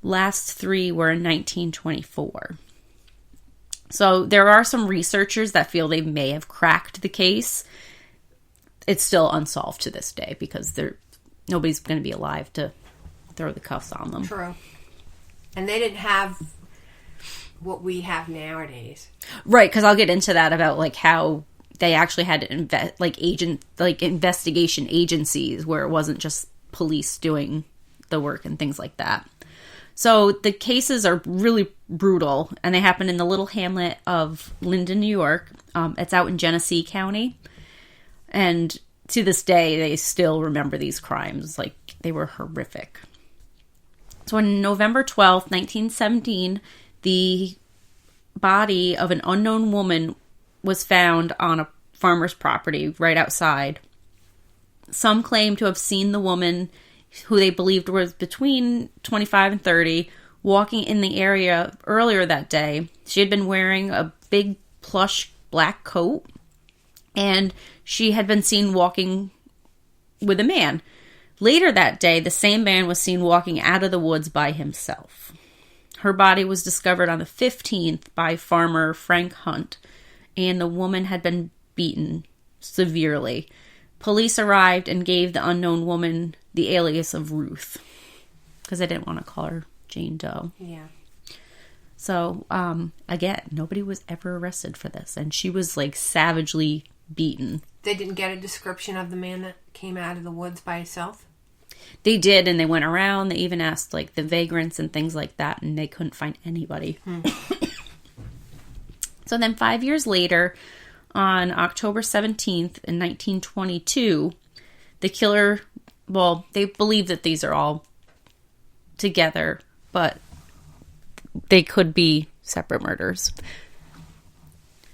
Last 3 were in 1924. So there are some researchers that feel they may have cracked the case. It's still unsolved to this day because nobody's going to be alive to throw the cuffs on them. True. And they didn't have what we have nowadays. Right, because I'll get into that about like how they actually had investigation agencies where it wasn't just police doing the work and things like that. So the cases are really brutal, and they happen in the little hamlet of Linden, New York. It's out in Genesee County. And to this day, they still remember these crimes. Like, they were horrific. So on November 12th, 1917, the body of an unknown woman was found on a farmer's property right outside. Some claim to have seen the woman, who they believed was between 25 and 30, walking in the area earlier that day. She had been wearing a big plush black coat, and she had been seen walking with a man. Later that day, the same man was seen walking out of the woods by himself. Her body was discovered on the 15th by farmer Frank Hunt, and the woman had been beaten severely. Police arrived and gave the unknown woman the alias of Ruth, because they didn't want to call her Jane Doe. Yeah. So, again, nobody was ever arrested for this, and she was, like, savagely beaten. They didn't get a description of the man that came out of the woods by himself? They did, and they went around. They even asked, like, the vagrants and things like that, and they couldn't find anybody. So then 5 years later, on October 17th in 1922, the killer, well, they believe that these are all together, but they could be separate murders.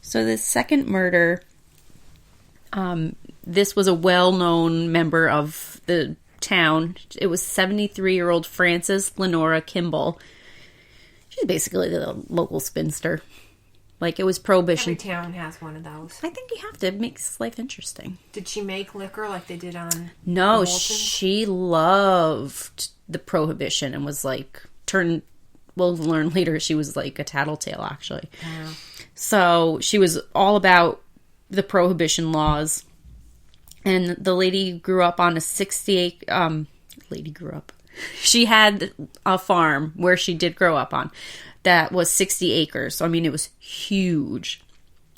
So the second murder, this was a well-known member of the town. It was 73-year-old Frances Lenora Kimball. She's basically the local spinster. Like, it was Prohibition. Every town has one of those. I think you have to. It makes life interesting. Did she make liquor like they did on... No, she loved the Prohibition and was like, we'll learn later, she was like a tattletale, actually. Yeah. So she was all about the Prohibition laws. And the lady grew up on a 68... She had a farm where she did grow up on that was 60 acres. So, I mean, it was huge.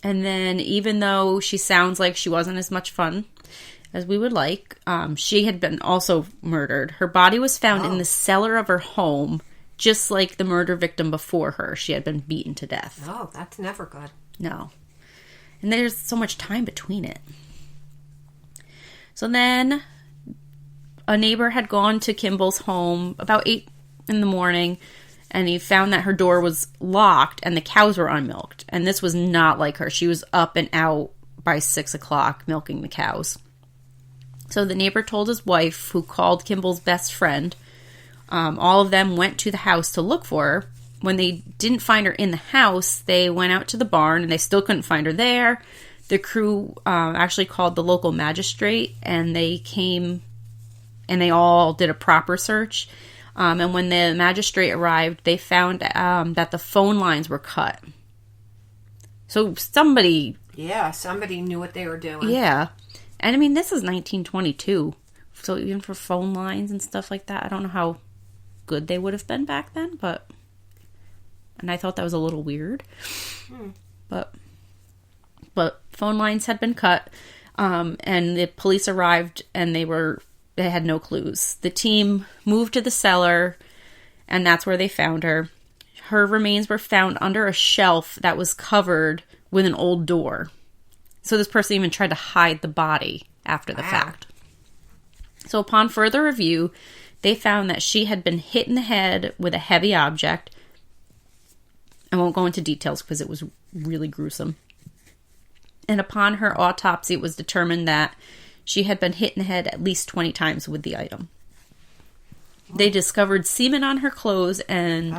And then even though she sounds like she wasn't as much fun as we would like, she had been also murdered. Her body was found in the cellar of her home, just like the murder victim before her. She had been beaten to death. Oh, that's never good. No. And there's so much time between it. So then a neighbor had gone to Kimball's home about 8 in the morning, and he found that her door was locked and the cows were unmilked. And this was not like her. She was up and out by 6 o'clock milking the cows. So the neighbor told his wife, who called Kimball's best friend. All of them went to the house to look for her. When they didn't find her in the house, they went out to the barn, and they still couldn't find her there. The crew actually called the local magistrate, and they came, and they all did a proper search. And when the magistrate arrived, they found that the phone lines were cut. So somebody... Yeah, somebody knew what they were doing. Yeah. And I mean, this is 1922. So even for phone lines and stuff like that, I don't know how good they would have been back then, but... And I thought that was a little weird. But phone lines had been cut, and the police arrived, and they had no clues. The team moved to the cellar, and that's where they found her. Her remains were found under a shelf that was covered with an old door. So this person even tried to hide the body after the fact. So upon further review, they found that she had been hit in the head with a heavy object. I won't go into details because it was really gruesome. And upon her autopsy, it was determined that she had been hit in the head at least 20 times with the item. They discovered semen on her clothes and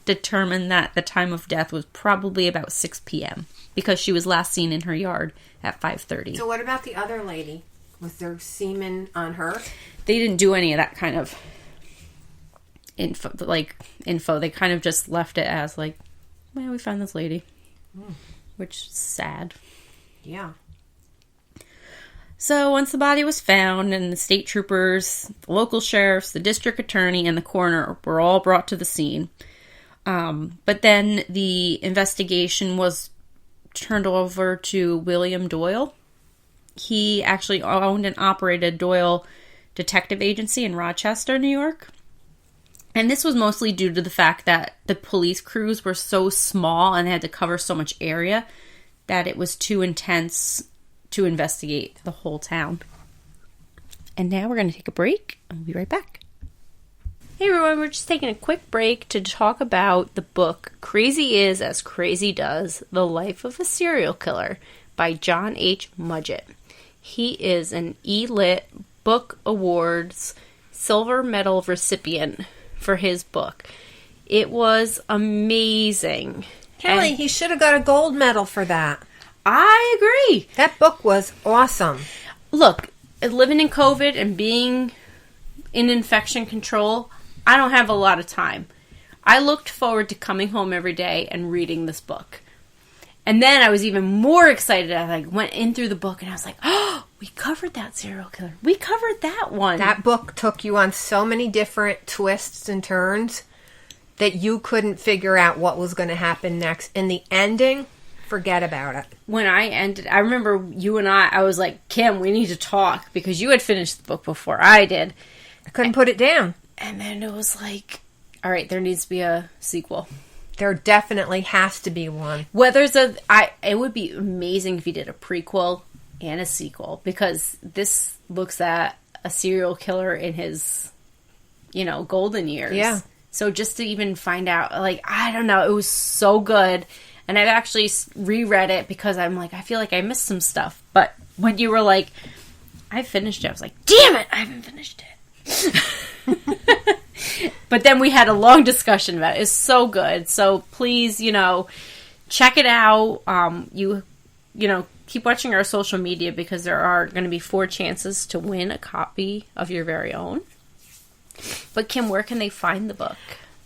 determined that the time of death was probably about 6 p.m. because she was last seen in her yard at 5:30. So what about the other lady? Was there semen on her? They didn't do any of that kind of info. They kind of just left it as like, well, we found this lady, which is sad. Yeah. So once the body was found, and the state troopers, the local sheriffs, the district attorney, and the coroner were all brought to the scene. But then the investigation was turned over to William Doyle. He actually owned and operated Doyle Detective Agency in Rochester, New York. And this was mostly due to the fact that the police crews were so small and they had to cover so much area that it was too intense to investigate the whole town. And now we're going to take a break, and we'll be right back. Hey everyone, we're just taking a quick break to talk about the book Crazy Is as Crazy Does, The Life of a Serial Killer by John H. Mudgett. He is an E-Lit Book Awards silver medal recipient for his book. It was amazing. Kelly, he should have got a gold medal for that. I agree. That book was awesome. Look, living in COVID and being in infection control, I don't have a lot of time. I looked forward to coming home every day and reading this book. And then I was even more excited. I went in through the book and I was like, oh, we covered that serial killer. We covered that one. That book took you on so many different twists and turns that you couldn't figure out what was going to happen next. In the ending, forget about it. When I ended, I remember you and I was like, Kim, we need to talk, because you had finished the book before I did. I couldn't put it down. And then it was like, all right, there needs to be a sequel. There definitely has to be one. It would be amazing if you did a prequel and a sequel, because this looks at a serial killer in his, golden years. Yeah. So just to even find out, I don't know, it was so good. And I've actually reread it because I'm like, I feel like I missed some stuff. But when you were like, I finished it, I was like, damn it, I haven't finished it. But then we had a long discussion about it. It's so good. So please, check it out. Keep watching our social media, because there are going to be 4 chances to win a copy of your very own. But Kim, where can they find the book?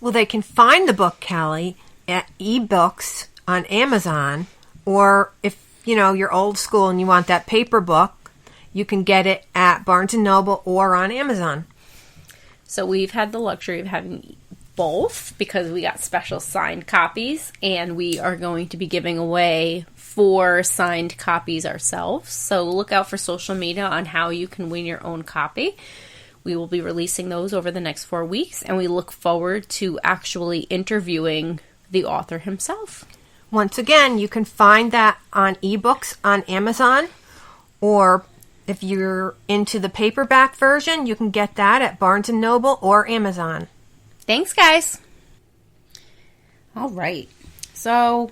Well, they can find the book, Callie, at eBooks on Amazon, or if, you're old school and you want that paper book, you can get it at Barnes & Noble or on Amazon. So we've had the luxury of having both, because we got special signed copies, and we are going to be giving away 4 signed copies ourselves. So look out for social media on how you can win your own copy. We will be releasing those over the next 4 weeks, and we look forward to actually interviewing the author himself. Once again, you can find that on eBooks on Amazon, or if you're into the paperback version, you can get that at Barnes & Noble or Amazon. Thanks, guys. All right. So,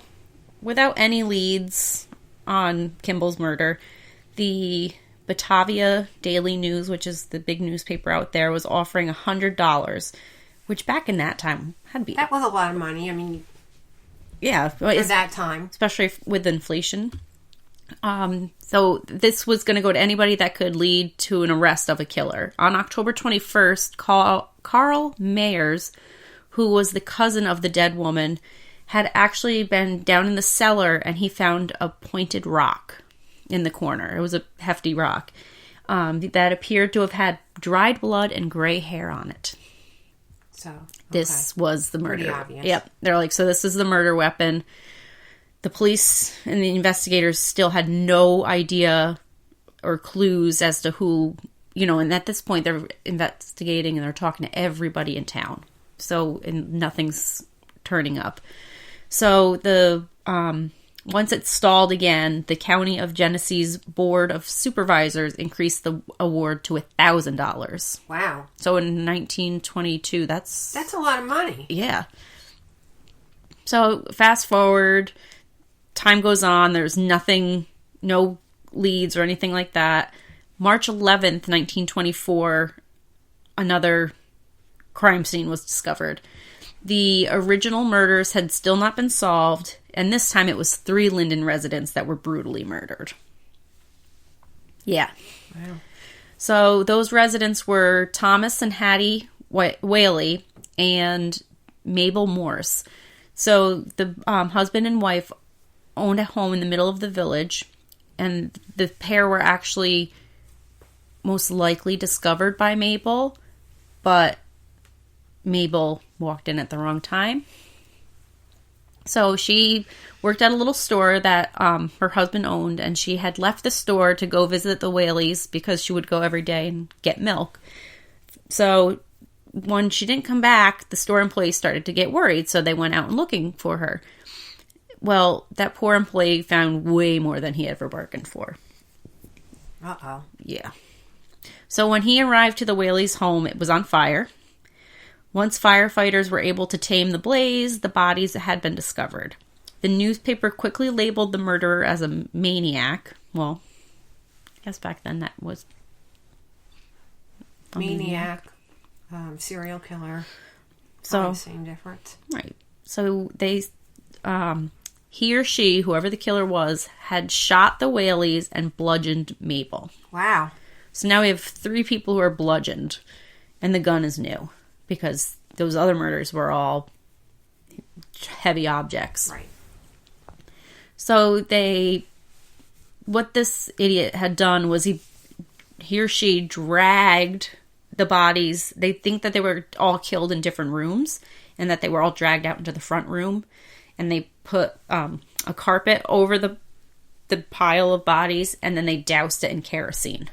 without any leads on Kimball's murder, the Batavia Daily News, which is the big newspaper out there, was offering $100, which back in that time had to be... That was a lot of money. I mean... Yeah. For that time. Especially with inflation. So this was going to go to anybody that could lead to an arrest of a killer. On October 21st, Carl Mayers, who was the cousin of the dead woman, had actually been down in the cellar, and he found a pointed rock in the corner. It was a hefty rock that appeared to have had dried blood and gray hair on it. So this was the murder. Pretty obvious. Yep. They're like, so this is the murder weapon. The police and the investigators still had no idea or clues as to who, and at this point they're investigating and they're talking to everybody in town. So, and nothing's turning up. So once it stalled again, the County of Genesee's Board of Supervisors increased the award to $1,000. Wow. So in 1922, that's a lot of money. Yeah. So fast forward, time goes on, there's nothing, no leads or anything like that. March 11th, 1924, another crime scene was discovered. The original murders had still not been solved, and this time it was 3 Linden residents that were brutally murdered. Yeah. Wow. So those residents were Thomas and Hattie Whaley, and Mabel Morse. So the husband and wife owned a home in the middle of the village, and the pair were actually most likely discovered by Mabel, but Mabel walked in at the wrong time. So she worked at a little store that her husband owned, and she had left the store to go visit the Whaleys because she would go every day and get milk. So when she didn't come back, the store employees started to get worried, so they went out looking for her. Well, that poor employee found way more than he ever bargained for. Uh-oh. Yeah. So when he arrived to the Whaley's home, it was on fire. Once firefighters were able to tame the blaze, the bodies had been discovered. The newspaper quickly labeled the murderer as a maniac. Well, I guess back then that was... Maniac, serial killer. So, same difference. Right. So they... he or she, whoever the killer was, had shot the Whaleys and bludgeoned Mabel. Wow. So now we have 3 people who are bludgeoned, and the gun is new, because those other murders were all heavy objects. Right. So what this idiot had done was he or she dragged the bodies. They think that they were all killed in different rooms, and that they were all dragged out into the front room, and they put a carpet over the pile of bodies, and then they doused it in kerosene.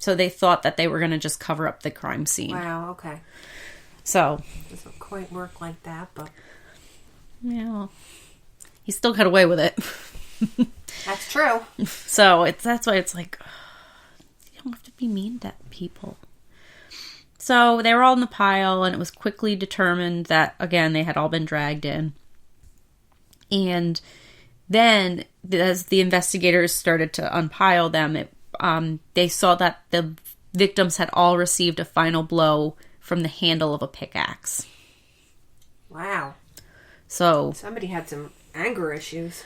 So they thought that they were going to just cover up the crime scene. Wow, okay. So... doesn't quite work like that, but... yeah. He still got away with it. That's true. So that's why it's like... you don't have to be mean to people. So they were all in the pile, and it was quickly determined that, again, they had all been dragged in. And then, as the investigators started to unpile them, they saw that the victims had all received a final blow from the handle of a pickaxe. Wow. So somebody had some anger issues.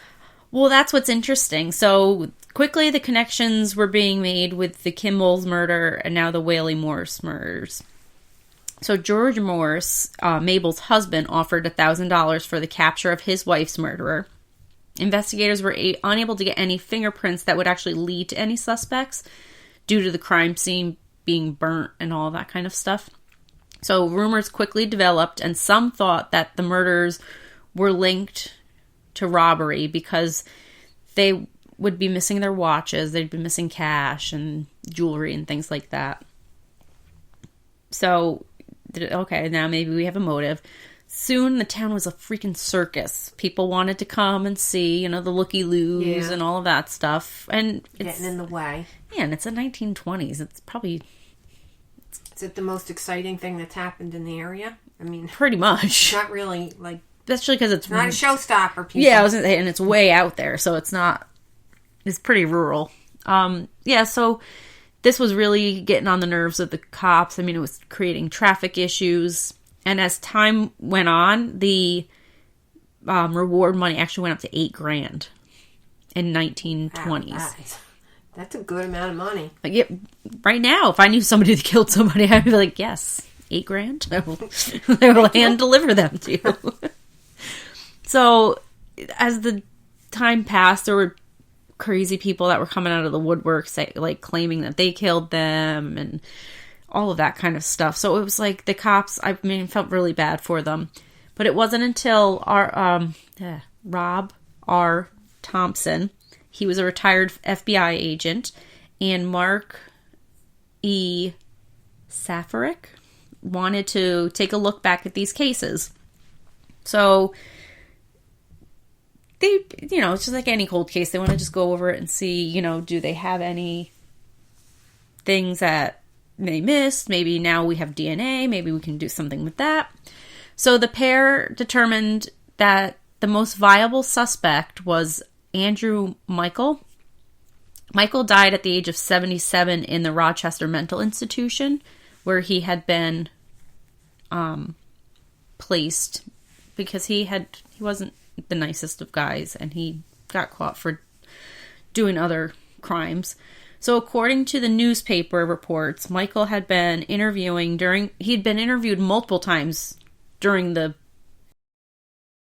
Well, that's what's interesting. So quickly the connections were being made with the Kimball's murder and now the Whaley Morse murders. So George Morse, Mabel's husband, offered $1,000 for the capture of his wife's murderer. Investigators were unable to get any fingerprints that would actually lead to any suspects due to the crime scene being burnt and all that kind of stuff. So rumors quickly developed, and some thought that the murders were linked to robbery because they would be missing their watches, they'd be missing cash and jewelry and things like that. So, okay, now maybe we have a motive. Soon the town was a freaking circus. People wanted to come and see, the looky-loos and all of that stuff. And it's getting in the way. Yeah, and it's the 1920s. It's probably... Is it the most exciting thing that's happened in the area? I mean... Pretty much. Not really, like... Especially because it's... not a showstopper, people. Yeah, I was going to say, and it's way out there, so it's not... It's pretty rural. So this was really getting on the nerves of the cops. I mean, it was creating traffic issues. And as time went on, the reward money actually went up to $8,000 in 1920s. Wow, that's a good amount of money. Like, yeah, right now, if I knew somebody that killed somebody, I'd be like, yes, $8,000. I will hand deliver them to you. So, as the time passed, there were crazy people that were coming out of the woodwork, claiming that they killed them and all of that kind of stuff. So it was like the cops, felt really bad for them. But it wasn't until Rob R. Thompson, he was a retired FBI agent, and Mark E. Safaric wanted to take a look back at these cases. So they, it's just like any cold case. They want to just go over it and see, do they have any things that they missed? Maybe now we have DNA. Maybe we can do something with that. So the pair determined that the most viable suspect was Andrew Michael. Michael died at the age of 77 in the Rochester Mental Institution, where he had been placed because he wasn't the nicest of guys, and he got caught for doing other crimes. So according to the newspaper reports, Michael had been interviewed multiple times during the